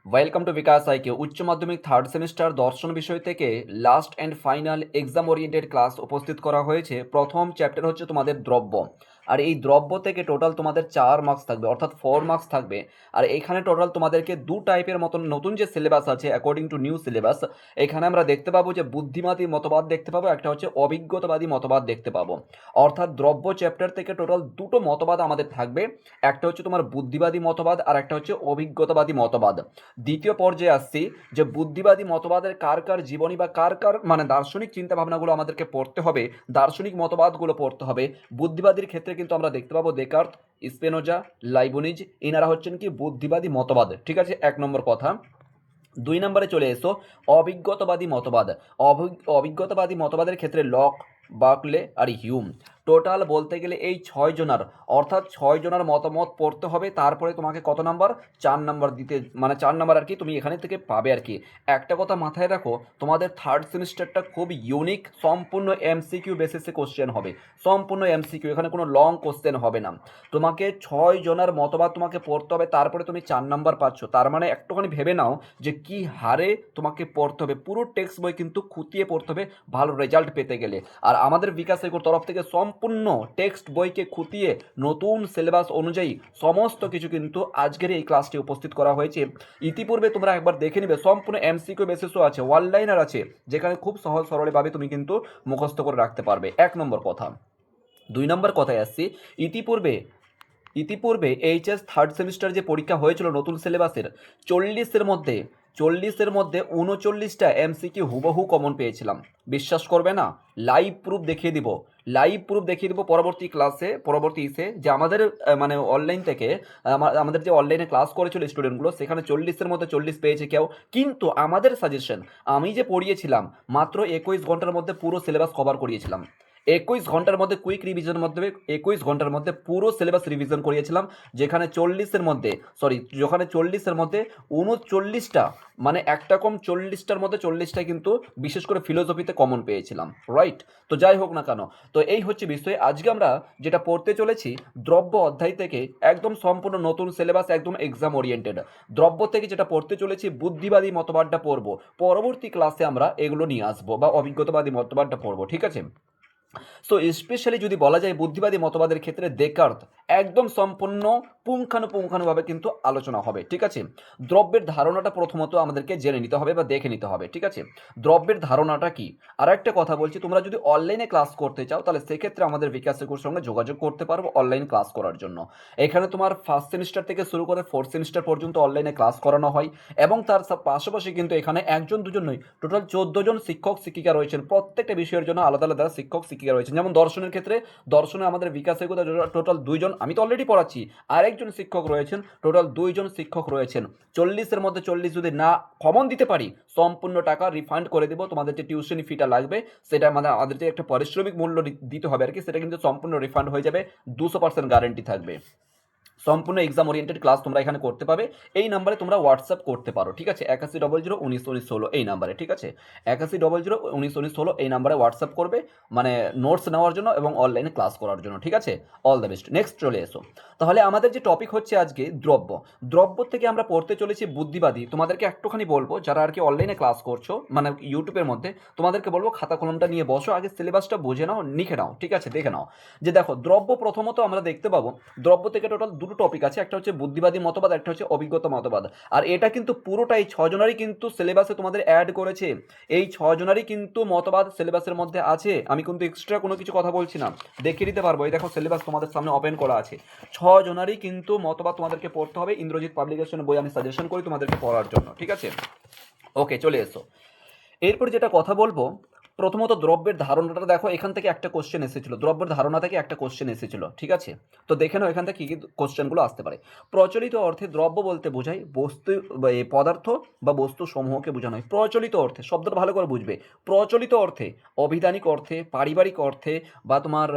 Welcome to বিকাশ আইকে উচ্চ মাধ্যমিক থার্ড সেমিস্টার দর্শন বিষয় থেকে last and final exam oriented class উপস্থিত করা হয়েছে। প্রথম চ্যাপ্টার হচ্ছে তোমাদের দ্রব্য, আর এই দ্রব্য থেকে টোটাল তোমাদের 4 মার্কস থাকবে, অর্থাৎ 4 মার্কস থাকবে। আর এখানে টোটাল তোমাদেরকে দু টাইপের মতন নতুন যে সিলেবাস আছে অ্যাকর্ডিং টু নিউ সিলেবাস, এখানে আমরা দেখতে পাবো যে বুদ্ধিবাদী মতবাদ দেখতে পাবো, একটা হচ্ছে অভিজ্ঞতাবাদী মতবাদ দেখতে পাবো। অর্থাৎ দ্রব্য চ্যাপ্টার থেকে টোটাল দুটো মতবাদ আমাদের থাকবে, একটা হচ্ছে তোমার বুদ্ধিবাদী মতবাদ আর একটা হচ্ছে অভিজ্ঞতাবাদী মতবাদ। দ্বিতীয় পর্যায়ে আসছি যে বুদ্ধিবাদী মতবাদের কার কার জীবনী বা কার কার মানে দার্শনিক চিন্তা ভাবনাগুলো আমাদেরকে পড়তে হবে, দার্শনিক মতবাদগুলো পড়তে হবে। বুদ্ধিবাদীর ক্ষেত্রে কিন্তু আমরা দেখতে পাবো ডেকার্ত, স্পেনোজা, লাইবনিজ, এনারা হচ্ছেন কি বুদ্ধিবাদী মতবাদ। ঠিক আছে, 1 নম্বর কথা। 2 নম্বরে চলে এসো অভিজ্ঞতাবাদী মতবাদ। অভিজ্ঞতাবাদী মতবাদের ক্ষেত্রে লক, বার্কলে আর হিউম। টোটাল বলতে গেলে এই 6 জনার, অর্থাৎ 6 জনার মতামত পড়তে হবে। তারপরে তোমাকে কত নাম্বার? 4 নাম্বার দিতে, মানে 4 নাম্বার আর কি তুমি এখানে থেকে পাবে আর কি। একটা কথা মাথায় রাখো, তোমাদের থার্ড সেমিস্টারটা খুব ইউনিক, সম্পূর্ণ এমসিকিউ বেসিসে কোশ্চেন হবে, সম্পূর্ণ এমসিকিউ, এখানে কোনো লং কোশ্চেন হবে না। তোমাকে 6 জনার মতবাদ তোমাকে পড়তে হবে, তারপরে তুমি 4 নাম্বার পাচ্ছ। তার মানে একটুখানি ভেবে নাও যে কি হারে তোমাকে পড়তে হবে। পুরো টেক্সট বই কিন্তু খুঁটিয়ে পড়তে হবে ভালো রেজাল্ট পেতে গেলে। আর আমাদের বিকাশ এগোর তরফ থেকে সম্পূর্ণ টেক্সট বইকে খুঁটিয়ে নতুন সিলেবাস অনুযায়ী সমস্ত কিছু কিন্তু আজকের এই ক্লাসটি উপস্থিত করা হয়েছে। ইতিপূর্বে তোমরা একবার দেখে নিবে, সম্পূর্ণ এমসিকিউ বেসিসও আছে, ওয়ান লাইনার আছে, যেখানে খুব সহজ সরলভাবে তুমি কিন্তু মুখস্থ করে রাখতে পারবে। 1 নম্বর কথা। 2 নম্বর কথায় আসছি, ইতিপূর্বে ইতিপূর্বে এইচএস থার্ড সেমিস্টার যে পরীক্ষা হয়েছিল নতুন সিলেবাসের, 40-এর মধ্যে 39টা এমসিকিউ হুবহু কমন পেয়েছিলাম। বিশ্বাস করবে না, লাইভ প্রুফ দেখিয়ে দিব, লাইভ প্রুফ দেখিয়ে দিব পরবর্তী ক্লাসে, পরবর্তী যে আমাদের মানে অনলাইন থেকে আমাদের যে অনলাইনে ক্লাস করেছিল স্টুডেন্টগুলো, সেখানে 40-এর মধ্যে 40 পেয়েছে কেউ। কিন্তু আমাদের সাজেশন, আমি যে পড়িয়েছিলাম মাত্র 21 ঘন্টার মধ্যে পুরো সিলেবাস কভার করিয়েছিলাম। 21 ঘন্টার মধ্যে কুইক রিভিশনের মধ্যে 21 ঘন্টার মধ্যে পুরো সিলেবাস রিভিশন করিয়েছিলাম। যেখানে 40-এর মধ্যে 39টা, মানে একটা কম 40টার মধ্যে 40টা কিন্তু বিশেষ করে ফিলোসফিতে কমন পেয়েছিলাম, রাইট? তো যাই হোক না কেন, তো এই হচ্ছে বিষয়। আজকে আমরা যেটা পড়তে চলেছি দ্রব্য অধ্যায় থেকে, একদম সম্পূর্ণ নতুন সিলেবাস, একদম এক্সাম ওরিয়েন্টেড। দ্রব্য থেকে যেটা পড়তে চলেছি বুদ্ধিবাদী মতবাদটা পড়বো, পরবর্তী ক্লাসে আমরা এগুলো নিয়ে আসবো বা অভিজ্ঞতাবাদী মতবাদটা পড়বো। ঠিক আছে? সো স্পেশালি যদি বলা যায় বুদ্ধিবাদী মতবাদের ক্ষেত্রে ডেকার্ত একদম সম্পূর্ণ পুঙ্খানুপুঙ্খানুভাবে কিন্তু আলোচনা হবে। ঠিক আছে? দ্রব্যের ধারণাটা প্রথমত আমাদেরকে জেনে নিতে হবে বা দেখে নিতে হবে। ঠিক আছে? দ্রব্যের ধারণাটা কি? আর একটা কথা বলছি, তোমরা যদি অনলাইনে ক্লাস করতে চাও তাহলে সেক্ষেত্রে আমাদের বিকাশ সেকুর সঙ্গে যোগাযোগ করতে পারবো অনলাইন ক্লাস করার জন্য। এখানে তোমার ফার্স্ট সেমিস্টার থেকে শুরু করে ফোর্থ সেমিস্টার পর্যন্ত অনলাইনে ক্লাস করানো হয়, এবং তার পাশাপাশি কিন্তু এখানে একজন দুজন নয়, টোটাল 14 জন শিক্ষক শিক্ষিকা রয়েছেন। প্রত্যেকটা বিষয়ের জন্য আলাদা আলাদা শিক্ষক শিক্ষিকা রয়েছেন। যেমন দর্শনের ক্ষেত্রে, দর্শনে আমাদের বিকাশ এগোতে টোটাল 2 জন, আমি তো অলরেডি পড়াচ্ছি, আরেকজন শিক্ষক রয়েছেন, টোটাল 2 জন শিক্ষক রয়েছেন। 40-এর মধ্যে 40 যদি না কমন দিতে পারি, সম্পূর্ণ টাকা রিফান্ড করে দেবো। তোমাদের যে টিউশনি ফিটা লাগবে, সেটা মানে আমাদের যে একটা পারিশ্রমিক মূল্য দিতে হবে আর কি, সেটা কিন্তু সম্পূর্ণ রিফান্ড হয়ে যাবে, 200% গ্যারেন্টি থাকবে। সম্পূর্ণ এক্সাম ওরিয়েন্টেড ক্লাস তোমরা এখানে করতে পাবে। এই নাম্বারে তোমরা হোয়াটসঅ্যাপ করতে পারো। ঠিক আছে? 8100191916 এই নাম্বারে। ঠিক আছে? 8100191916 এই নাম্বারে হোয়াটসঅ্যাপ করবে, মানে নোটস নেওয়ার জন্য এবং অনলাইনে ক্লাস করার জন্য। ঠিক আছে? All the best. নেক্সট চলে এসো। তাহলে আমাদের যে টপিক হচ্ছে আজকে দ্রব্য, দ্রব্য থেকে আমরা পড়তে চলেছি বুদ্ধিবাদী। তোমাদেরকে একটুখানি বলবো, যারা আর কি অনলাইনে ক্লাস করছো মানে ইউটিউবের মধ্যে, তোমাদেরকে বলবো খাতা কলমটা নিয়ে বসো, আগে সিলেবাসটা বুঝে নাও, লিখে নাও। ঠিক আছে? দেখে নাও যে দেখো দ্রব্য প্রথমত আমরা দেখতে পাবো, দ্রব্য থেকে টোটাল দুটো টপিক আছে, একটা হচ্ছে বুদ্ধিবাদী মতবাদ, একটা হচ্ছে অভিজ্ঞতা মতবাদ। আর এটা কিন্তু পুরোটাই 6 জনারই কিন্তু সিলেবাসে তোমাদের অ্যাড করেছে। এই 6 জনারই কিন্তু মতবাদ সিলেবাসের মধ্যে আছে, আমি কিন্তু এক্সট্রা কোনো কিছু কথা বলছি না, দেখিয়ে দিতে পারবো। এই দেখো সিলেবাস তোমাদের সামনে ওপেন করা আছে, 6 জনারই কিন্তু মতবাদ তোমাদেরকে পড়তে হবে। ইন্দ্রজিৎ পাবলিকেশন বই আমি সাজেশন করি তোমাদেরকে পড়ার জন্য। ঠিক আছে? ওকে, চলে এসো। এরপর যেটা কথা বলবো, প্রথমত দ্রব্যের ধারণাটা দেখো, এখান থেকে একটা কোশ্চেন এসেছিল, দ্রব্যের ধারণা থেকে একটা কোশ্চেন এসেছিল। ঠিক আছে? তো দেখে নাও এখান থেকে কী কী কোশ্চেনগুলো আসতে পারে। প্রচলিত অর্থে দ্রব্য বলতে বোঝায় বস্তু বা এই পদার্থ বা বস্তু সমূহকে বোঝানো হয়। প্রচলিত অর্থে শব্দটা ভালো করে বুঝবে। প্রচলিত অর্থে, অভিধানিক অর্থে, পারিবারিক অর্থে বা তোমার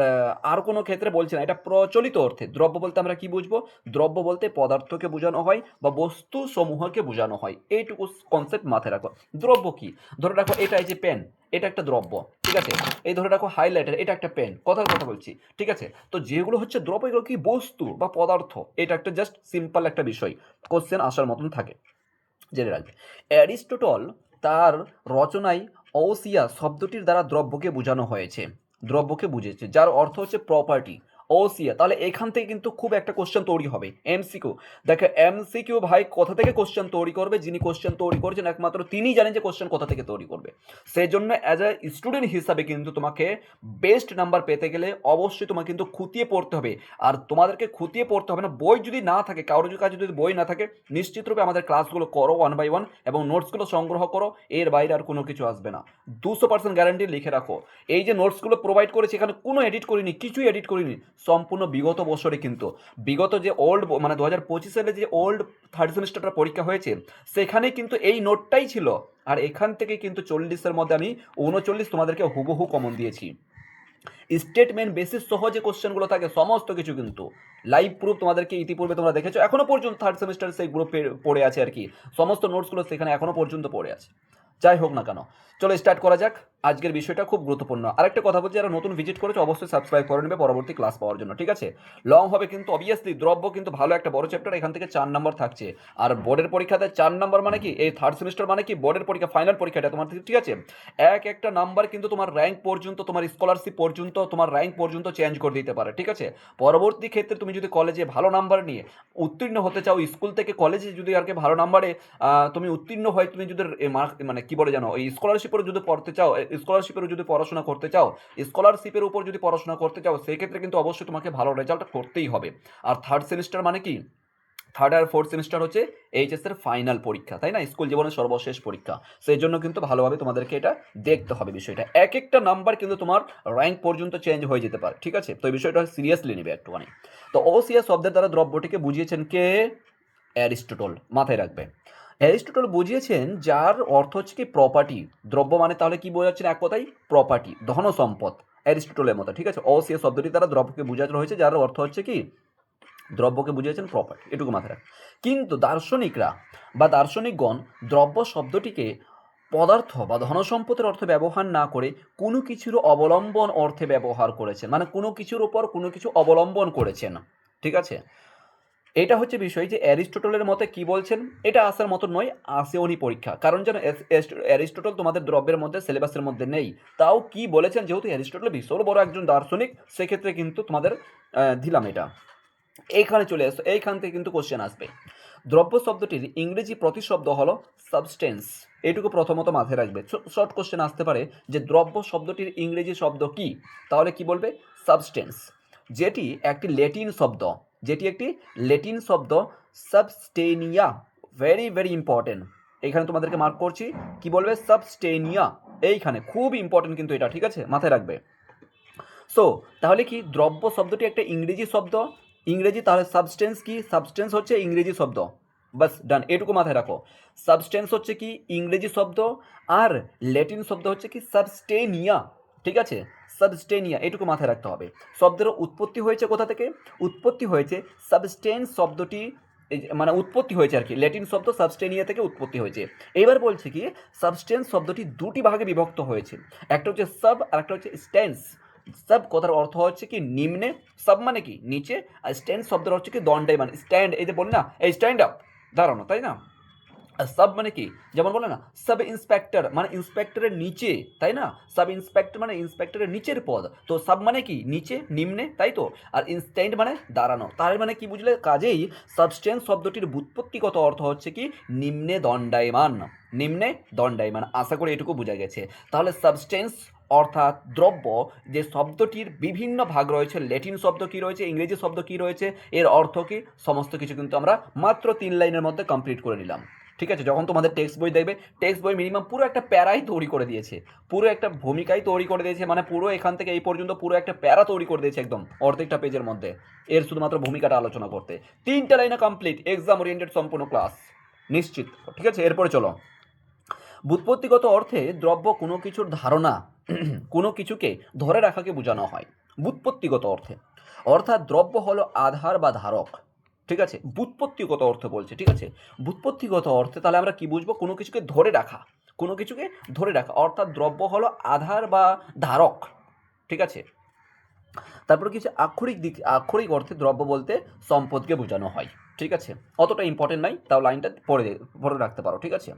আর কোনো ক্ষেত্রে বলছে না, এটা প্রচলিত অর্থে। দ্রব্য বলতে আমরা কি বুঝবো? দ্রব্য বলতে পদার্থকে বোঝানো হয় বা বস্তু সমূহকে বোঝানো হয়, এইটুকু কনসেপ্ট মাথায় রাখো। দ্রব্য কি? ধরে রাখো এটা এই যে পেন, এটা একটা দ্রব্য। ঠিক আছে? এই ধরে রাখো হাইলাইটার, এটা একটা পেন, কথার কথা বলছি। ঠিক আছে? তো যেগুলো হচ্ছে দ্রব্য, এগুলো কি বস্তু বা পদার্থ, এটা একটা জাস্ট সিম্পল একটা বিষয়, কোশ্চেন আসার মতন থাকে। জেনে রাখবে। অ্যারিস্টটল তার রচনায় অওসিয়া শব্দটির দ্বারা দ্রব্যকে বোঝানো হয়েছে, দ্রব্যকে বুঝেছে, যার অর্থ হচ্ছে প্রপার্টি। অওসিয়া, তাহলে এখান থেকে কিন্তু খুব একটা কোশ্চেন তৈরি হবে এমসিকিউ। দেখো এমসিকিউ ভাই কোথা থেকে কোশ্চেন তৈরি করবে, যিনি কোশ্চেন তৈরি করেছেন একমাত্র তিনিই জানেন যে কোশ্চেন কোথা থেকে তৈরি করবে। সেই জন্য অ্যাজ এ স্টুডেন্ট হিসাবে কিন্তু তোমাকে বেস্ট নাম্বার পেতে গেলে অবশ্যই তোমাকে কিন্তু খুঁটিয়ে পড়তে হবে। আর তোমাদেরকে খুঁটিয়ে পড়তে হবে না, বই যদি না থাকে, কারোর কাছে যদি বই না থাকে, নিশ্চিত রূপে আমাদের ক্লাসগুলো করো 1 বাই 1 এবং নোটসগুলো সংগ্রহ করো, এর বাইরে আর কোনো কিছু আসবে না। 200% গ্যারান্টি লিখে রাখো। এই যে নোটসগুলো প্রোভাইড করেছি এখানে কোনো এডিট করিনি, কিছুই এডিট করিনি, সম্পূর্ণ বিগত বছরে কিন্তু বিগত যে ওল্ড মানে 2025 সালে যে ওল্ড থার্ড সেমিস্টারটা পরীক্ষা হয়েছে সেখানে কিন্তু এই নোটটাই ছিল। আর এখান থেকে কিন্তু 40-এর মধ্যে আমি 39 তোমাদেরকে হুবহু কমন দিয়েছি। স্টেটমেন্ট বেসিস সহ যে কোশ্চেনগুলো থাকে সমস্ত কিছু কিন্তু লাইভ প্রুফ তোমাদেরকে ইতিপূর্বে তোমরা দেখেছো, এখনো পর্যন্ত থার্ড সেমিস্টার সেই গ্রুপে পড়ে আছে আর কি, সমস্ত নোটসগুলো সেখানে এখনো পর্যন্ত পড়ে আছে। যাই হোক না কেন, চলো স্টার্ট করা যাক। আজকের বিষয়টা খুব গুরুত্বপূর্ণ। আরেকটা কথা বলছি, যারা নতুন ভিজিট করেছো অবশ্যই সাবস্ক্রাইব করে নেবে পরবর্তী ক্লাস পাওয়ার জন্য, ঠিক আছে? লং হবে কিন্তু অবভিয়াসলি, দ্রব্য কিন্তু ভালো একটা বড় চ্যাপ্টার, এখান থেকে 4 নম্বর থাকছে। আর বোর্ডের পরীক্ষাতে 4 নম্বর মানে কি, এই থার্ড সেমিস্টার মানে কি বোর্ডের পরীক্ষা ফাইনাল পরীক্ষাটা তোমার, ঠিক আছে? একটা নাম্বার কিন্তু তোমার র্যাঙ্ক পর্যন্ত, তোমার স্কলারশিপ পর্যন্ত, তোমার র্যাঙ্ক পর্যন্ত চেঞ্জ করে দিতে পারে, ঠিক আছে? পরবর্তী ক্ষেত্রে তুমি যদি কলেজে ভালো নাম্বার নিয়ে উত্তীর্ণ হতে চাও, স্কুল থেকে কলেজে যদি আর কি ভালো নাম্বারে তুমি উত্তীর্ণ হয়, তুমি যদি মানে কি বলে জানো, ওই স্কলারশিপের যদি পড়তে চাও, স্কলারশিপের যদি পড়াশোনা করতে চাও, স্কলারশিপের উপর যদি পড়াশোনা করতে চাও, সেক্ষেত্রে কিন্তু অবশ্যই তোমাকে ভালো রেজাল্ট করতেই হবে। আর থার্ড সেমিস্টার মানে কি, থার্ড আর ফোর্থ সেমিস্টার হচ্ছে এইচএস এর ফাইনাল পরীক্ষা, তাই না? স্কুল জীবনের সর্বশেষ পরীক্ষা। সেই জন্য কিন্তু ভালোভাবে তোমাদেরকে এটা দেখতে হবে বিষয়টা। এক একটা নাম্বার কিন্তু তোমার র্যাঙ্ক পর্যন্ত চেঞ্জ হয়ে যেতে পারে, ঠিক আছে? তো এই বিষয়টা সিরিয়াসলি নেবে একটুখানি। তো ওসিয়া শব্দের দ্বারা দ্রব্যটিকে বুঝিয়েছেন কে? অ্যারিস্টটল, মাথায় রাখবে। অ্যারিস্টটল বুঝিয়েছেন যার অর্থ হচ্ছে কি প্রপার্টি। দ্রব্য মানে তাহলে কি বোঝাচ্ছেন এক কথাই? প্রপার্টি, ধন সম্পদ, অ্যারিস্টটলের মতো, ঠিক আছে? ওসিয়া শব্দটি দ্বারা দ্রব্যকে বোঝানো হয়েছে যার অর্থ হচ্ছে কি দ্রব্যকে বুঝিয়েছেন প্রপার্টি, এটুকু মাথায় রাখ। কিন্তু দার্শনিকরা বা দার্শনিকগণ দ্রব্য শব্দটিকে পদার্থ বা ধনসম্পদের অর্থে ব্যবহার না করে কোনো কিছুর অবলম্বন অর্থে ব্যবহার করেছেন, মানে কোনো কিছুর উপর কোনো কিছু অবলম্বন করেছেন, ঠিক আছে? এটা হচ্ছে বিষয় যে অ্যারিস্টটলের মতে কি বলছেন, এটা আসার মতো নয়, আসেওনি পরীক্ষা, কারণ যেন অ্যারিস্টটল তোমাদের দ্রব্যের মধ্যে সিলেবাসের মধ্যে নেই। তাও কি বলেছেন, যেহেতু অ্যারিস্টটল ভীষণ বড় একজন দার্শনিক, সেক্ষেত্রে কিন্তু তোমাদের দিলাম এটা। এইখানে চলে আসো, এইখান থেকে কিন্তু কোশ্চেন আসবে। দ্রব্য শব্দটির ইংরেজি প্রতিশব্দ হলো সাবস্টেন্স, এটুকু প্রথমত মাথায় রাখবে। শর্ট কোশ্চেন আসতে পারে যে দ্রব্য শব্দটির ইংরেজি শব্দ কি, তাহলে কি বলবে? সাবস্টেন্স, যেটি একটি ল্যাটিন শব্দ, যেটি একটি ল্যাটিন শব্দ, সাবস্টেনিয়া। ভেরি ভেরি ইম্পর্টেন্ট, এখানে তোমাদেরকে মার্ক করছি, কি বলবে? সাবস্টেনিয়া, এইখানে খুব ইম্পর্টেন্ট কিন্তু এটা, ঠিক আছে? মাথায় রাখবে। সো তাহলে কি দ্রব্য শব্দটি একটা ইংরেজি শব্দ, ইংরেজি, তাহলে সাবস্টেন্স কি? সাবস্টেন্স হচ্ছে ইংরেজি শব্দ, বাস ডান, এটুকু মাথায় রাখো। সাবস্টেন্স হচ্ছে কি? ইংরেজি শব্দ, আর ল্যাটিন শব্দ হচ্ছে কি? সাবস্টেনিয়া, ঠিক আছে? সাবস্টেনিয়া, এটুকু মাথায় রাখতে হবে। শব্দের উৎপত্তি হয়েছে কোথা থেকে? উৎপত্তি হয়েছে সাবস্টেন্স শব্দটি, মানে উৎপত্তি হয়েছে আর কি, ল্যাটিন শব্দ সাবস্টেনিয়া থেকে উৎপত্তি হয়েছে। এবার বলছে কি সাবস্টেন্স শব্দটি দুটি ভাগে বিভক্ত হয়েছে, একটা হচ্ছে সাব আর একটা হচ্ছে স্টেন্স। সাব কথার অর্থ হচ্ছে কি নিম্নে, সাব মানে কি নিচে, আর স্ট্যান্ড শব্দের হচ্ছে কি দণ্ডায়মান, স্ট্যান্ড, এই যে বলি না এই স্ট্যান্ড আপ, দাঁড়ানো, তাই না? আর সাব মানে কি, যেমন বলে না সাব ইন্সপেক্টর মানে ইন্সপেক্টরের নিচে, তাই না? সাব ইন্সপেক্টর মানে ইন্সপেক্টরের নিচের পদ, তো সাব মানে কি নিচে, নিম্নে, তাই তো? আর ইনস্ট্যান্ড মানে দাঁড়ানো, তার মানে কি বুঝলে? কাজেই সাবস্টেন্স শব্দটির ব্যুৎপত্তিগত অর্থ হচ্ছে কি নিম্নে দণ্ডায়মান, নিম্নে দণ্ডায়মান। আশা করি এটুকু বোঝা গেছে। তাহলে সাবস্টেন্স অর্থাৎ দ্রব্য, যে শব্দটির বিভিন্ন ভাগ রয়েছে, ল্যাটিন শব্দ কি রয়েছে, ইংরেজি শব্দ কি রয়েছে, এর অর্থ কি, সমস্ত কিছু কিন্তু আমরা মাত্র 3 লাইনের মধ্যে কমপ্লিট করে নিলাম, ঠিক আছে? যখন তোমাদের টেক্সট বই দেখবে, টেক্সট বই মিনিমাম পুরো একটা প্যারাই তৈরি করে দিয়েছে, পুরো একটা ভূমিকাই তৈরি করে দিয়েছে, মানে পুরো এখান থেকে এই পর্যন্ত পুরো একটা প্যারা তৈরি করে দিয়েছে একদম অর্ধেকটা পেজের মধ্যে, এর শুধুমাত্র ভূমিকাটা আলোচনা করতে। 3টা লাইনে কমপ্লিট, এক্সাম ওরিয়েন্টেড সম্পূর্ণ ক্লাস নিশ্চিত, ঠিক আছে? এরপরে চলো। ব্যুৎপত্তিগত অর্থে দ্রব্য কোনো কিছুর ধারণা, কোনো কিছুকে ধরে রাখাকে বোঝানো হয় ব্যুৎপত্তিগত অর্থে, অর্থাৎ দ্রব্য হলো আধার বা ধারক, ঠিক আছে? ব্যুৎপত্তিগত অর্থে বলছে, ঠিক আছে? ব্যুৎপত্তিগত অর্থে তাহলে আমরা কি বুঝবো? কোনো কিছুকে ধরে রাখা, কোনো কিছুকে ধরে রাখা, অর্থাৎ দ্রব্য হলো আধার বা ধারক, ঠিক আছে? তারপরে কিছু আক্ষরিক দিক, আক্ষরিক অর্থে দ্রব্য বলতে সম্পদকে বোঝানো হয়, ঠিক আছে, অতটা ইম্পর্টেন্ট নাই, তাও লাইনটা পড়ে রাখতে পারো, ঠিক আছে।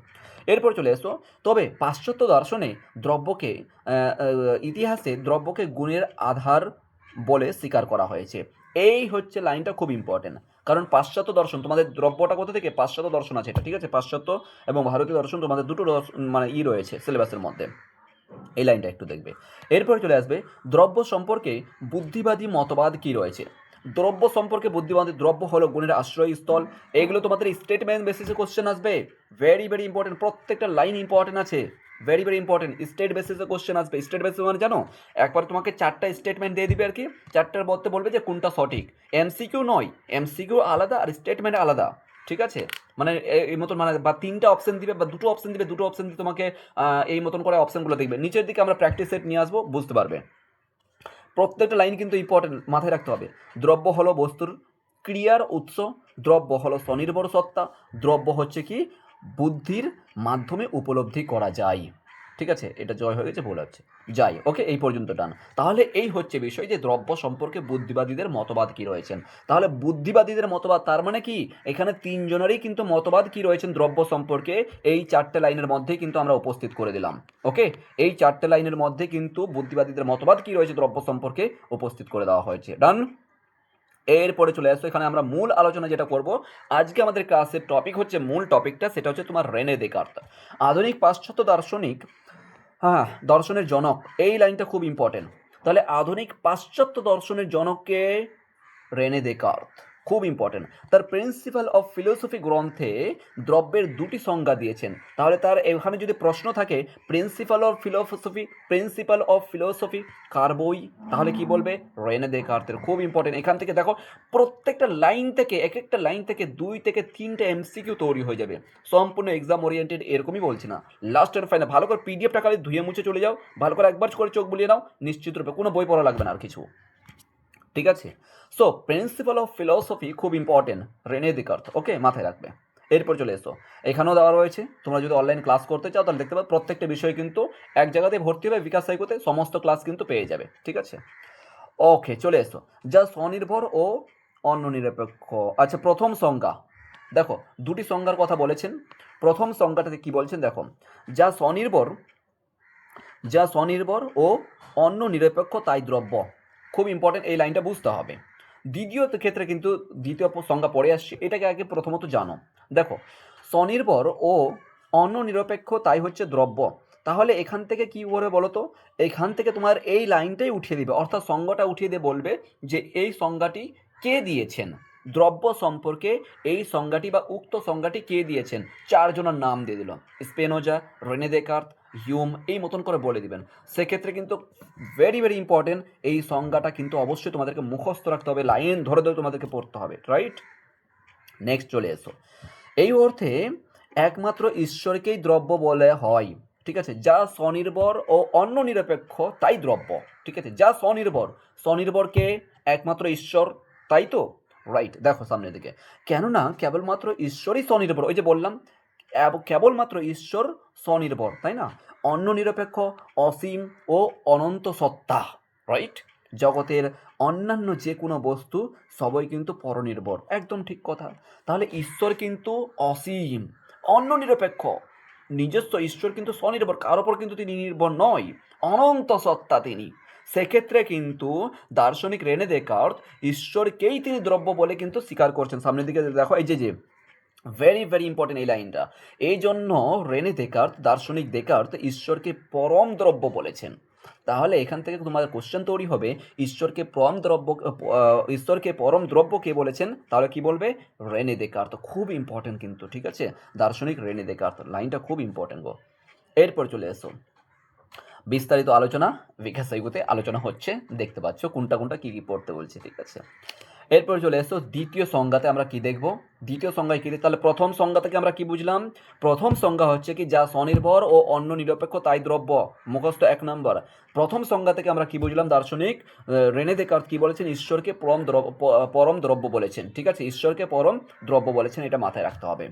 এরপর চলে এসো, তবে পাশ্চাত্য দর্শনে দ্রব্যকে ইতিহাসে দ্রব্যকে গুণের আধার বলে স্বীকার করা হয়েছে। এই হচ্ছে লাইনটা খুব ইম্পর্টেন্ট, কারণ পাশ্চাত্য দর্শন তোমাদের দ্রব্যটা কোথা থেকে, পাশ্চাত্য দর্শন আছে এটা, ঠিক আছে, পাশ্চাত্য এবং ভারতীয় দর্শন তোমাদের দুটো মানে রয়েছে সিলেবাসের মধ্যে, এই লাইনটা একটু দেখবে। এরপর চলে আসবে দ্রব্য সম্পর্কে বুদ্ধিবাদী মতবাদ কি রয়েছে। দ্রব্য সম্পর্কে বুদ্ধিবাদী, দ্রব্য হলো গুণের আশ্রয়স্থল, এগুলো তোমাদের স্টেটমেন্ট বেসিসে কোশ্চেন আসবে, ভেরি ভেরি ইম্পর্টেন্ট, প্রত্যেকটা লাইন ইম্পর্টেন্ট আছে, ভেরি ভেরি ইম্পর্টেন্ট, স্টেট বেসিসে কোশ্চেন আসবে। স্টেট বেসিস মানে জানো, একবার তোমাকে 4টা স্টেটমেন্ট দিয়ে দিবে আর কি, 4টার মধ্যে বলবে যে কোনটা সঠিক, এমসিকিউ নয়, এমসিকিউ আলাদা আর স্টেটমেন্ট আলাদা, ঠিক আছে, মানে এই মতন, মানে বা 3টা অপশন দিবে বা 2টো অপশন দিবে, 2টো অপশন দিয়ে তোমাকে এই মতন করে অপশনগুলো দেখবে, নিচের দিকে আমরা প্র্যাকটিস সেট নিয়ে আসবো, বুঝতে পারবে। প্রত্যেকটা লাইন কিন্তু ইম্পর্টেন্ট, মাথায় রাখতে হবে। দ্রব্য হলো বস্তুর ক্রিয়ার উৎস, দ্রব্য হলো স্বনির্ভর সত্তা, দ্রব্য হচ্ছে কি বুদ্ধির মাধ্যমে উপলব্ধি করা যায়, ঠিক আছে, এটা জয় হয়ে গেছে, ভুল হচ্ছে, যাই, ওকে, এই পর্যন্ত টান। তাহলে এই হচ্ছে বিষয় যে দ্রব্য সম্পর্কে বুদ্ধিবাদীদের মতবাদ কি রয়েছেন। তাহলে বুদ্ধিবাদীদের মতবাদ তার মানে কি, এখানে 3জনেরই কিন্তু মতবাদ কি রয়েছেন দ্রব্য সম্পর্কে, এই 4টে লাইনের মধ্যেই কিন্তু আমরা উপস্থিত করে দিলাম, ওকে, এই 4টে লাইনের মধ্যে কিন্তু বুদ্ধিবাদীদের মতবাদ কি রয়েছে দ্রব্য সম্পর্কে উপস্থিত করে দেওয়া হয়েছে, ডান। এরপরে চলে আসো, এখানে আমরা মূল আলোচনা যেটা করব আজকে, আমাদের ক্লাসের টপিক হচ্ছে, মূল টপিকটা সেটা হচ্ছে তোমার রেনে দেকার্ত, আধুনিক পাশ্চাত্য দার্শনিক, হ্যাঁ, দর্শনের জনক, এই লাইনটা খুব ইম্পর্টেন্ট। তাহলে আধুনিক পাশ্চাত্য দর্শনের জনককে রেনে দেকার্ত, খুব ইম্পর্টেন্ট। তার প্রিন্সিপাল অফ ফিলোসফি গ্রন্থে দ্রব্যের 2টি সংজ্ঞা দিয়েছেন। তাহলে তার এখানে যদি প্রশ্ন থাকে প্রিন্সিপাল অফ ফিলোসফি কার বই, তাহলে কি বলবে, রেনে দেকার্তের, খুব ইম্পর্টেন্ট। এখান থেকে দেখো প্রত্যেকটা লাইন থেকে, এক একটা লাইন থেকে 2 থেকে 3টে এমসিকিউ তৈরি হয়ে যাবে, সম্পূর্ণ এক্সাম ওরিয়েন্টেড, এরকমই বলছি না, লাস্ট এন্ড ফাইনাল। ভালো করে পিডিএফটা খালি ধুয়ে মুছে চলে যাও, ভালো করে একবার করে চোখ বুলিয়ে নাও, নিশ্চিত রূপে কোনো বই পড়া লাগবে না আর কিছু, ঠিক আছে। সো প্রিন্সিপাল অফ ফিলসফি খুব ইম্পর্টেন্ট, রেনে দেকার্ত, ওকে, মাথায় রাখবে। এরপর চলে এসো, এখানেও দেওয়া রয়েছে, তোমরা যদি অনলাইন ক্লাস করতে চাও তাহলে দেখতে পাবে প্রত্যেকটা বিষয় কিন্তু এক জায়গাতে ভর্তি হবে, বিকাশ সাইকোতে সমস্ত ক্লাস কিন্তু পেয়ে যাবে, ঠিক আছে। ওকে, চলে এসো, যা স্বনির্ভর ও অন্য নিরপেক্ষ। আচ্ছা, প্রথম সংজ্ঞা দেখো, 2টি সংজ্ঞার কথা বলেছেন। প্রথম সংজ্ঞাটাতে কি বলছেন দেখো, যা স্বনির্ভর ও অন্য নিরপেক্ষ তাই দ্রব্য, খুব ইম্পর্টেন্ট, এই লাইনটা বুঝতে হবে। দ্বিতীয় ক্ষেত্রে কিন্তু দ্বিতীয় সংজ্ঞা পড়ে আসছে, এটাকে আগে প্রথমত জানো। দেখো, স্বনির্ভর ও অন্য নিরপেক্ষ তাই হচ্ছে দ্রব্য, তাহলে এখান থেকে কি করে বলো তো, এখান থেকে তোমার এই লাইনটাই উঠিয়ে দিবে, অর্থাৎ সংজ্ঞাটা উঠিয়ে দিয়ে বলবে যে এই সংজ্ঞাটি কে দিয়েছেন, দ্রব্য সম্পর্কে এই সংজ্ঞাটি বা উক্ত সংজ্ঞাটি কে দিয়েছেন, 4জনের নাম দিয়ে দিল, স্পেনোজা, রেনে দেকার্ত, হিউম, এই মতন করে বলে দিবেন। সেক্ষেত্রে কিন্তু ভেরি ভেরি ইম্পর্টেন্ট, এই সংজ্ঞাটা কিন্তু অবশ্যই তোমাদেরকে মুখস্থ রাখতে হবে, লাইন ধরে ধরে তোমাদেরকে পড়তে হবে, রাইট। নেক্সট চলে এসো, এই অর্থে একমাত্র ঈশ্বরকেই দ্রব্য বলে হয়, ঠিক আছে, যা স্বনির্ভর ও অন্য নিরপেক্ষ তাই দ্রব্য, ঠিক আছে, যা স্বনির্ভরকে একমাত্র ঈশ্বর, তাই তো, রাইট। দেখো সামনের দিকে, কেননা কেবলমাত্র ঈশ্বরই স্বনির্ভর, ওই যে বললাম কেবলমাত্র ঈশ্বর স্বনির্ভর, তাই না, অন্য নিরপেক্ষ অসীম ও অনন্ত সত্তা, রাইট, জগতের অন্যান্য যে কোনো বস্তু সবই কিন্তু পরনির্ভর, একদম ঠিক কথা। তাহলে ঈশ্বর কিন্তু অসীম, অন্য নিরপেক্ষ, নিজস্ব ঈশ্বর কিন্তু স্বনির্ভর, কার ওপর কিন্তু তিনি নির্ভর নয়, অনন্ত সত্তা তিনি। সেক্ষেত্রে কিন্তু দার্শনিক রেনে দেকার্ত ঈশ্বরকেই তিনি দ্রব্য বলে কিন্তু স্বীকার করছেন। সামনের দিকে দেখো, এই যে ভেরি ভেরি ইম্পর্টেন্ট এই লাইনটা, এই জন্য রেনে দেকার্ত, দার্শনিক দেকার্ত ঈশ্বরকে পরম দ্রব্য বলেছেন। তাহলে এখান থেকে তোমাদের কোশ্চেন তৈরি হবে, ঈশ্বরকে পরম দ্রব্য কে বলেছেন, তাহলে কি বলবে, রেনে দেকার্ত, খুব ইম্পর্টেন্ট কিন্তু, ঠিক আছে, দার্শনিক রেনে দেকার্ত, লাইনটা খুব ইম্পর্টেন্ট গো। এরপর চলে এসো, বিস্তারিত আলোচনা বিকাশ সাইকোতে আলোচনা হচ্ছে, দেখতে পাচ্ছ কোনটা কোনটা কি কি পড়তে বলছে, ঠিক আছে। এরপর চলে এসো দ্বিতীয় সংজ্ঞাতে, আমরা কি দেখব, দ্বিতীয় সংজ্ঞায় কি, তাহলে প্রথম সংজ্ঞা থেকে আমরা কি বুঝলাম, প্রথম সংজ্ঞা হচ্ছে কি যা স্বনির্ভর ও অন্য নিরপেক্ষ তাই দ্রব্য, মুখস্থ 1 নম্বর। প্রথম সংজ্ঞা থেকে আমরা কি বুঝলাম, দার্শনিক রেনে দেকার্ত কি বলেছেন, ঈশ্বরকে পরম দ্রব্য বলেছেন, ঠিক আছে, ঈশ্বরকে পরম দ্রব্য বলেছেন, এটা মাথায় রাখতে হবে,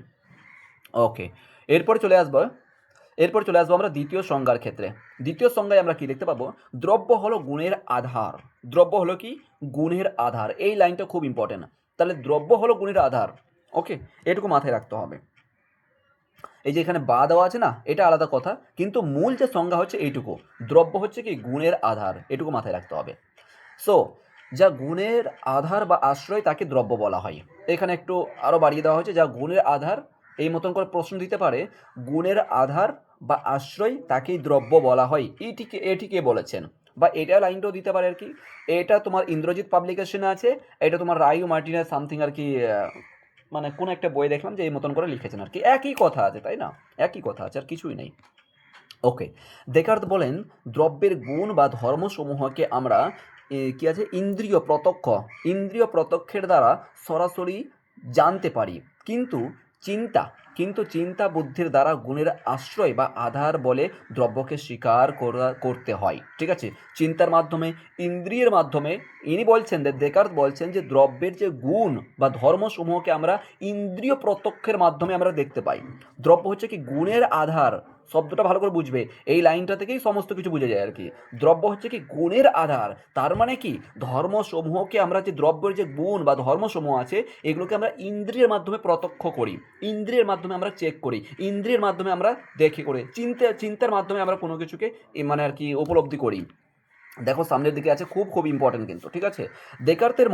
ওকে। এরপর চলে আসবো আমরা দ্বিতীয় সংজ্ঞার ক্ষেত্রে। দ্বিতীয় সংজ্ঞায় আমরা কি দেখতে পাবো, দ্রব্য হলো গুণের আধার, দ্রব্য হলো কি গুণের আধার, এই লাইনটা খুব ইম্পর্টেন্ট। তাহলে দ্রব্য হলো গুণের আধার, ওকে, এটুকু মাথায় রাখতে হবে। এই যে এখানে বা দেওয়া আছে না, এটা আলাদা কথা, কিন্তু মূল যে সংজ্ঞা হচ্ছে এইটুকু, দ্রব্য হচ্ছে কি গুণের আধার, এটুকু মাথায় রাখতে হবে। সো যা গুণের আধার বা আশ্রয় তাকে দ্রব্য বলা হয়। এখানে একটু আরও বাড়িয়ে দেওয়া হয়েছে, যা গুণের আধার, এই মতন করে প্রশ্ন দিতে পারে, গুণের আধার বা আশ্রয় তাকেই দ্রব্য বলা হয়, এটিকে বলেছেন। বা এটা লাইনটাও দিতে পারে আর কি, এটা তোমার ইন্দ্রজিৎ পাবলিকেশনে আছে, এটা তোমার রায়ু মার্টিনের সামথিং আর কি, মানে কোন একটা বই দেখলাম যে এই মতন করে লিখেছেন আর কি, একই কথা আছে তাই না, একই কথা আছে, আর কিছুই নেই। ওকে, দেকার্ত বলেন দ্রব্যের গুণ বা ধর্মসমূহকে আমরা কি আছে ইন্দ্রিয় প্রত্যক্ষের দ্বারা সরাসরি জানতে পারি, কিন্তু চিন্তা চিন্তা বুদ্ধির দ্বারা গুণের আশ্রয় বা আধার বলে দ্রব্যকে স্বীকার করতে হয়। ঠিক আছে, চিন্তার মাধ্যমে, ইন্দ্রিয়ের মাধ্যমে, ইনি বলছেন, দেকার্ত বলছেন যে দ্রব্যের যে গুণ বা ধর্মসমূহকে আমরা ইন্দ্রিয় প্রত্যক্ষের মাধ্যমে আমরা দেখতে পাই। দ্রব্য হচ্ছে কি গুণের আধার, শব্দটা ভালো করে বুঝবে, এই লাইনটা থেকেই সমস্ত কিছু বুঝে যায় আর কি। দ্রব্য হচ্ছে কি গুণের আধার, তার মানে কি ধর্মসমূহকে আমরা, যে দ্রব্যের যে গুণ বা ধর্মসমূহ আছে, এগুলোকে আমরা ইন্দ্রিয়ের মাধ্যমে প্রত্যক্ষ করি, ইন্দ্রিয়ের মাধ্যমে আমরা চেক করি, ইন্দ্রিয়ের মাধ্যমে আমরা দেখে করি, চিন্তার মাধ্যমে আমরা কোনো কিছুকে মানে আর কি উপলব্ধি করি। দেখো সামনের দিকে আছে, খুব খুব ইম্পর্টেন্ট কিন্তু, ঠিক আছে। দেকার্তের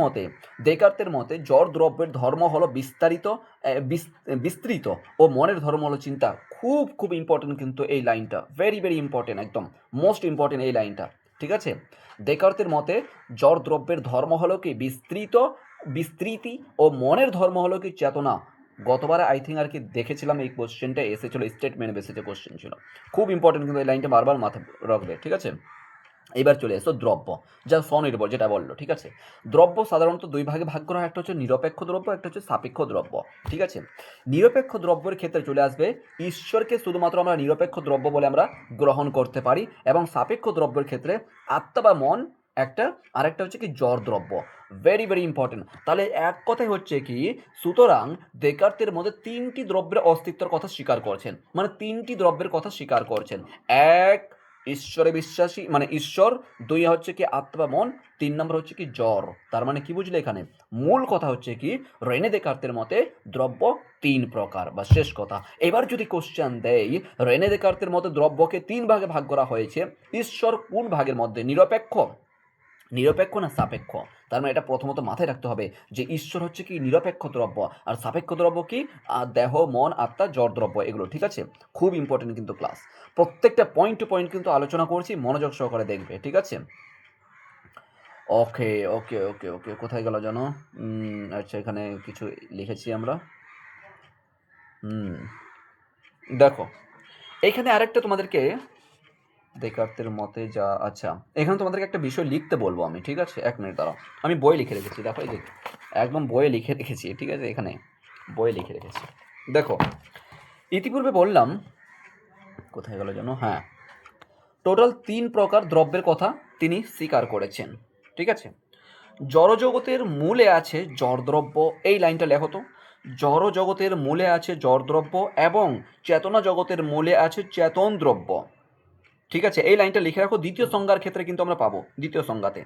মতে জড় দ্রব্যের ধর্ম হলো বিস্তৃত ও মনের ধর্ম হলো চিন্তা। খুব খুব ইম্পর্টেন্ট কিন্তু এই লাইনটা, ভেরি ভেরি ইম্পর্টেন্ট, একদম মোস্ট ইম্পর্টেন্ট এই লাইনটা, ঠিক আছে। দেকার্তের মতে জড় দ্রব্যের ধর্ম হলো কি বিস্তৃতি ও মনের ধর্ম হলো কি চেতনা। গতবার আই থিঙ্ক আর কি দেখেছিলাম এই কোশ্চেনটা এসেছিল, স্টেটমেন্ট বেসিসে কোশ্চেন ছিল, খুব ইম্পর্টেন্ট কিন্তু এই লাইনটা বারবার মাথায় রাখবে, ঠিক আছে। এবার চলে এসো দ্রব্য, যা স্বনির্ভর, যেটা বললো, ঠিক আছে। দ্রব্য সাধারণত দুই ভাগে ভাগ করা হয়, একটা হচ্ছে নিরপেক্ষ দ্রব্য, একটা হচ্ছে সাপেক্ষ দ্রব্য, ঠিক আছে। নিরপেক্ষ দ্রব্যের ক্ষেত্রে চলে আসবে ঈশ্বরকে শুধুমাত্র আমরা নিরপেক্ষ দ্রব্য বলে আমরা গ্রহণ করতে পারি, এবং সাপেক্ষ দ্রব্যের ক্ষেত্রে আত্মা বা মন একটা, আরেকটা হচ্ছে কি জড় দ্রব্য। Very very important. তাহলে এক কথায় হচ্ছে কি, সুতরাং দেকার্তের মধ্যে তিনটি দ্রব্যের অস্তিত্বের কথা স্বীকার করছেন, মানে তিনটি দ্রব্যের কথা স্বীকার করছেন। এক, ঈশ্বরে বিশ্বাসী মানে ঈশ্বর, দুই হচ্ছে কি আত্মা বা মন, তিন নম্বর হচ্ছে কি জ্বর। তার মানে কি বুঝলে এখানে, মূল কথা হচ্ছে কি রেনে দেকার্তের মতে দ্রব্য তিন প্রকার, বা শেষ কথা। এবার যদি কোশ্চেন দেই, রেনে দেকার্তের মতে দ্রব্যকে তিন ভাগে ভাগ করা হয়েছে, ঈশ্বর কোন ভাগের মধ্যে, নিরপেক্ষ না সাপেক্ষ? তার মানে এটা প্রথমত মাথায় রাখতে হবে যে ঈশ্বর হচ্ছে কি নিরপেক্ষ দ্রব্য, আর সাপেক্ষ দ্রব্য কি দেহ, মন, আত্মা, জড় দ্রব্য, এগুলো, ঠিক আছে। খুব ইম্পর্টেন্ট কিন্তু ক্লাস, প্রত্যেকটা পয়েন্ট টু পয়েন্ট কিন্তু আলোচনা করছি, মনোযোগ সহকারে দেখবে, ঠিক আছে। ওকে ওকে ওকে ওকে, কোথায় গেল জানো? আচ্ছা, এখানে কিছু লিখেছি আমরা। দেখো এখানে আরেকটা তোমাদেরকে দেকার্তের মতে যা, আচ্ছা এখানে তোমাদেরকে একটা বিষয় লিখতে বলবো আমি, ঠিক আছে, এক মিনিট দাঁড়াও, আমি বই লিখে রেখেছি, দেখো এই যে একদম বইয়ে লিখে রেখেছি, ঠিক আছে, এখানে বইয়ে লিখে রেখেছি। দেখো ইতিপূর্বে বললাম, কোথায় গেল জানো, হ্যাঁ, টোটাল তিন প্রকার দ্রব্যের কথা তিনি স্বীকার করেছেন, ঠিক আছে। জড়জগতের মূলে আছে জড়দ্রব্য, এই লাইনটা লেখো তো, জড়জগতের মূলে আছে জড়দ্রব্য এবং চেতনা জগতের মূলে আছে চেতন দ্রব্য, ঠিক আছে, এই লাইনটা লিখে রাখো। দ্বিতীয় সংজ্ঞার ক্ষেত্রে কিন্তু আমরা পাবো, দ্বিতীয় সংজ্ঞাতে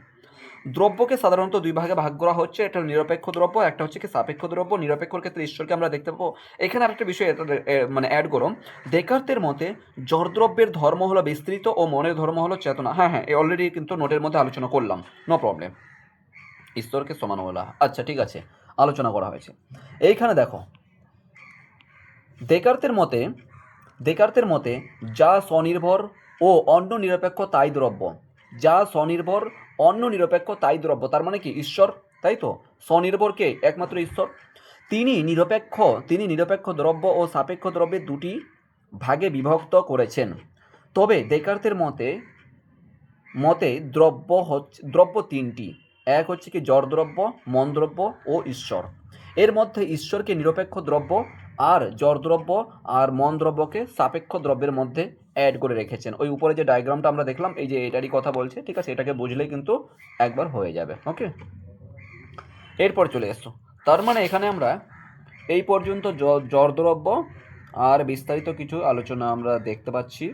দ্রব্যকে সাধারণত দুই ভাগে ভাগ করা হচ্ছে, একটা নিরপেক্ষ দ্রব্য, একটা হচ্ছে কি সাপেক্ষ দ্রব্য। নিরপেক্ষর ক্ষেত্রে ঈশ্বরকে আমরা দেখতে পাবো। এখানে আরেকটা বিষয় মানে অ্যাড করো, দেকার্তের মতে জড়দ্রব্যের ধর্ম হলো বিস্তৃত ও মনের ধর্ম হলো চেতনা। হ্যাঁ হ্যাঁ, অলরেডি কিন্তু নোটের মধ্যে আলোচনা করলাম, নো প্রবলেম। ঈশ্বরকে সমান বলা, আচ্ছা ঠিক আছে, আলোচনা করা হয়েছে। এইখানে দেখো দেকার্তের মতে যা স্বনির্ভর ও অন্য নিরপেক্ষ তাই দ্রব্য, যা স্বনির্ভর অন্য নিরপেক্ষ তাই দ্রব্য, তার মানে কি ঈশ্বর, তাই তো, স্বনির্ভরকে একমাত্র ঈশ্বর। তিনি নিরপেক্ষ দ্রব্য ও সাপেক্ষ দ্রব্যের দুটি ভাগে বিভক্ত করেছেন। তবে দেকার্তের মতে দ্রব্য তিনটি, এক হচ্ছে কি জড় দ্রব্য, মন দ্রব্য ও ঈশ্বর। এর মধ্যে ঈশ্বরকে নিরপেক্ষ দ্রব্য, আর জড় দ্রব্য আর মন দ্রব্যকে সাপেক্ষ দ্রব্যের মধ্যে অ্যাড করে রেখেছেন। ওই উপরে যে ডায়াগ্রামটা আমরা দেখলাম, এই যে এটারই কথা বলছে, ঠিক আছে, এটাকে বুঝলেই কিন্তু একবার হয়ে যাবে। ওকে, এরপর চলে এসো। তার মানে এখানে আমরা এই পর্যন্ত জড় দ্রব্য আর বিস্তারিত কিছু আলোচনা আমরা দেখতে পাচ্ছি।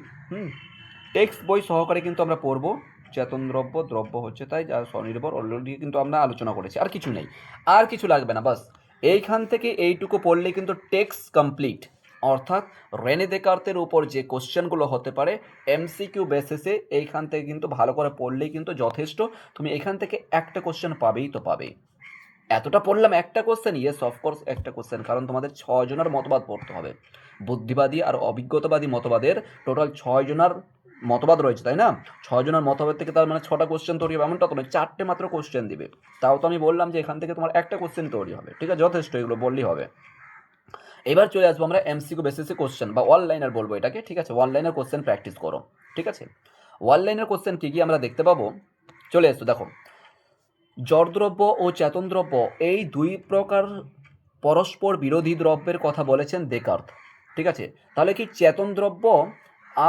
টেক্সট বই সহকারে কিন্তু আমরা পড়বো। চেতন দ্রব্য হচ্ছে তাই, যার স্বনির্ভর অলরেডি কিন্তু আমরা আলোচনা করেছি, আর কিছু নেই, আর কিছু লাগবে না, বাস এইখান থেকে এইটুকু পড়লেই কিন্তু টেক্সট কমপ্লিট। অর্থাৎ রেনে দেকার্তের উপর যে কোশ্চেনগুলো হতে পারে এমসিকিউ বেসিসে এইখান থেকে কিন্তু ভালো করে পড়লেই কিন্তু যথেষ্ট। তুমি এখান থেকে একটা কোশ্চেন পাবেই তো পাবেই। এতটা পড়লাম একটা কোশ্চেন, ইয়েস অফকোর্স একটা কোশ্চেন, কারণ তোমাদের 6 জনের মতবাদ পড়তে হবে। বুদ্ধিবাদী আর অভিজ্ঞতাবাদী মতবাদের টোটাল 6 জনের মতবাদ রয়েছে, তাই না? 6 জনের মতবাদ থেকে তার মানে 6টা কোশ্চেন তৈরি হবে এমনটা তো নয়, 4টে মাত্র কোশ্চেন দিবে। তাও তো আমি বললাম যে এখান থেকে তোমার একটা কোশ্চেন তৈরি হবে, ঠিক আছে? যথেষ্ট, এগুলো বললেই হবে। এবার চলে আসবো আমরা এমসিকিউ বেসিসে কোশ্চেন বা ওয়ান লাইনার বলবো এটাকে, ঠিক আছে? ওয়ান লাইনার কোশ্চেন প্র্যাকটিস করো, ঠিক আছে? ওয়ান লাইনার কোশ্চেন কী কী আমরা দেখতে পাবো, চলে এসো দেখো। জড়দ্রব্য ও চেতন দ্রব্য এই দুই প্রকার পরস্পর বিরোধী দ্রব্যের কথা বলেছেন দেকার্ত, ঠিক আছে? তাহলে কি চেতন দ্রব্য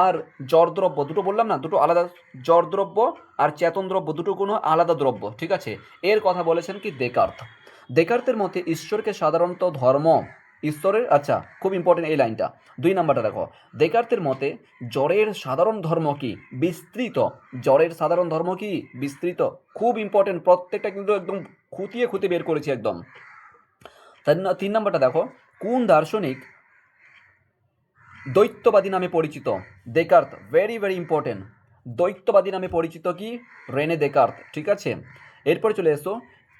আর জড়দ্রব্য দুটো বললাম না, দুটো আলাদা। জড়দ্রব্য আর চেতন দ্রব্য দুটো কোনো আলাদা দ্রব্য, ঠিক আছে? এর কথা বলেছেন কি দেকার্ত। দেকার্তের মতে ঈশ্বরকে সাধারণত ধর্ম ঈশ্বরের, আচ্ছা খুব ইম্পর্টেন্ট এই লাইনটা, 2 নাম্বারটা দেখো। দেকার্তের মতে জড়ের সাধারণ ধর্ম কি বিস্তৃত, জড়ের সাধারণ ধর্ম কি বিস্তৃত, খুব ইম্পর্টেন্ট, প্রত্যেকটা কিন্তু একদম খুঁটিয়ে খুঁটিয়ে বের করেছি একদম। 3 নাম্বারটা দেখো, কোন দার্শনিক দ্বৈতবাদী নামে পরিচিত? Descartes, very very important. দ্বৈতবাদী নামে পরিচিত কি রেনে দেকার্ত, ঠিক আছে? এরপরে চলে এসো,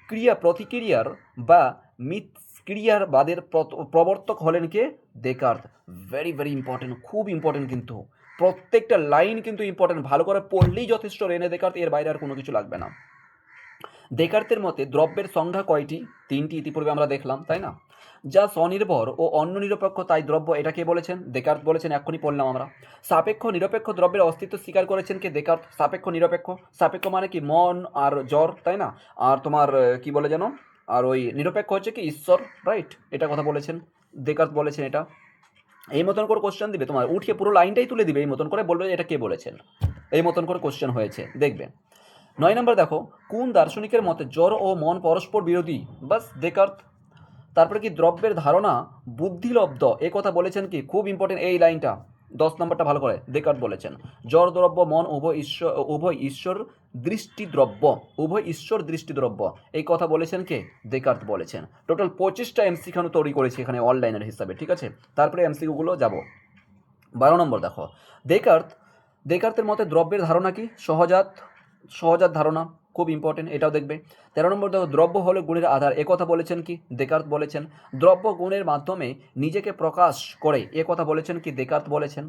ক্রিয়া প্রতিক্রিয়ার বা মিথস্ক্রিয়ার বাদের প্রবর্তক হলেন কে? দেকার্ত, ভেরি ভেরি ইম্পর্টেন্ট, খুব ইম্পর্টেন্ট, কিন্তু প্রত্যেকটা লাইন কিন্তু ইম্পর্টেন্ট, ভালো করে পড়লেই যথেষ্ট রেনে দেকার্ত, এর বাইরে আর কোনো কিছু লাগবে না। দেকার্তের মতে দ্রব্যের সংখ্যা কয়টি? 3টি, ইতিপূর্বে আমরা দেখলাম, তাই না? যা স্বনির্ভর ও অন্য নিরপেক্ষ তাই দ্রব্য, এটা কে বলেছেন? দেকার্ত বলেছেন, এক্ষুনি পড়লাম আমরা। সাপেক্ষ নিরপেক্ষ দ্রব্যের অস্তিত্ব স্বীকার করেছেন কে? দেকার্ত। সাপেক্ষ নিরপেক্ষ, সাপেক্ষ মানে কি মন আর জ্বর, তাই না? আর তোমার কি বলে যেন, আর ওই নিরপেক্ষ হচ্ছে কি ঈশ্বর, রাইট? এটা কথা বলেছেন দেকার্ত, বলেছেন এটা। এই মতন করে কোশ্চেন দিবে, তোমার উঠিয়ে পুরো লাইনটাই তুলে দিবে, এই মতন করে বলবে এটা কে বলেছেন, এই মতন করে কোশ্চেন হয়েছে, দেখবে। 9 নম্বর দেখো, কোন দার্শনিকের মতে জড় ও মন পরস্পর বিরোধী? বাস দেকার্ত। তারপরে কি দ্রব্যের ধারণা বুদ্ধিলব্ধ, এ কথা বলেছেন কি? খুব ইম্পর্টেন্ট এই লাইনটা, 10 নম্বরটা ভালো করে, দেকার্ত বলেছেন। জড় দ্রব্য মন উভয় ঈশ্বর দৃষ্টিদ্রব্য, উভয় ঈশ্বর দৃষ্টিদ্রব্য, এই কথা বলেছেন কে? দেকার্ত বলেছেন। টোটাল 25টা এমসিকিউ তৈরি করেছি এখানে অনলাইনের হিসাবে, ঠিক আছে? তারপরে এমসিকিউগুলো যাব। 12 নম্বর দেখো, দেকার্তের মতে দ্রব্যের ধারণা কি? সহজাত ধারণা, খুব ইম্পর্টেন্ট, এটাও দেখবে। 13 নম্বর দেখো, দ্রব্য হলো গুণের আধার, এ কথা বলেছেন কি? দেকার্ত বলেছেন। দ্রব্য গুণের মাধ্যমে নিজেকে প্রকাশ করে, এ কথা বলেছেন কি? দেকার্ত বলেছেন।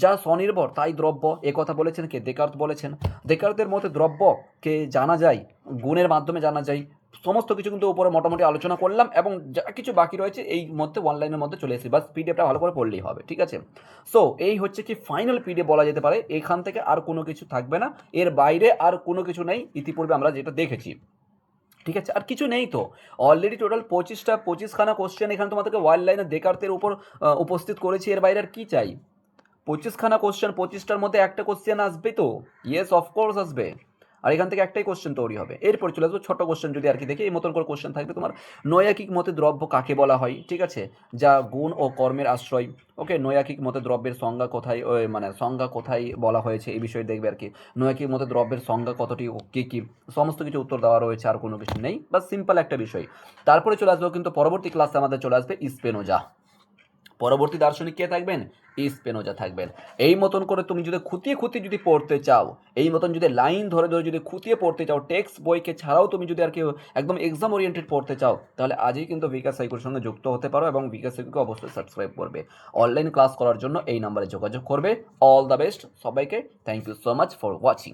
যা স্বনির্ভর তাই দ্রব্য, এ কথা বলেছেন কি? দেকার্ত বলেছেন। দেকার্তের মতে দ্রব্যকে জানা যায় গুণের মাধ্যমে জানা যায়। সমস্ত কিছু কিন্তু উপরে মোটামুটি আলোচনা করলাম, এবং যা কিছু বাকি রয়েছে এই মধ্যে অনলাইনের মধ্যে চলে এসেছি, বাস পিডিএফটা ভালো করে পড়লেই হবে, ঠিক আছে? সো এই হচ্ছে কি ফাইনাল পিডিএফ বলা যেতে পারে, এখান থেকে আর কোনো কিছু থাকবে না, এর বাইরে আর কোনো কিছু নেই, ইতিপূর্বে আমরা যেটা দেখেছি, ঠিক আছে? আর কিছু নেই তো, অলরেডি টোটাল 25খানা কোশ্চেন এখানে তোমাদেরকে ওয়াইল্ড লাইনে দেকার্তের উপর উপস্থিত করেছি, এর বাইরে আর কি চাই? 25খানা কোশ্চেন, 25টার মধ্যে একটা কোশ্চেন আসবে তো, ইয়েস অফকোর্স আসবে, আর এখান থেকে একটাই কোশ্চেন তৈরি হবে। এরপর চলে আসবো ছোট কোশ্চেন, যদি আর কি দেখি এই মতন করে কোশ্চেন থাকবে তোমার। নৈয়ায়িক মতে দ্রব্য কাকে বলা হয়, ঠিক আছে? যা গুণ ও কর্মের আশ্রয়। ওকে, নৈয়ায়িক মতে দ্রব্যের সংজ্ঞা কোথায়, মানে সংজ্ঞা কোথায় বলা হয়েছে এই বিষয়ে দেখবে আর কি। নৈয়ায়িক মতে দ্রব্যের সংজ্ঞা কতটি ও কী কী, সমস্ত কিছু উত্তর দেওয়া রয়েছে, আর কোনো কিছু নেই, বাস সিম্পল একটা বিষয়। তারপরে চলে আসবো কিন্তু পরবর্তী ক্লাসে আমাদের চলে আসবে স্পেনোজা। পরবর্তী দার্শনিক কে থাকবেন? স্পেনোজা থাকবেন। এই মতন করে তুমি যদি খুঁটিয়ে খুঁটিয়ে যদি পড়তে চাও, এই মতন যদি লাইন ধরে ধরে যদি খুঁটিয়ে পড়তে চাও, টেক্সট বইকে ছাড়াও তুমি যদি আর কি একদম এক্সাম ওরিয়েন্টেড পড়তে চাও, তাহলে আজই কিন্তু বিকাশ সাইকোর সঙ্গে যুক্ত হতে পারো, এবং বিকাশ সাইকোকে অবশ্যই সাবস্ক্রাইব করবে। অনলাইন ক্লাস করার জন্য এই নাম্বারে যোগাযোগ করবে। অল দ্য বেস্ট সবাইকে, thank you so much for watching.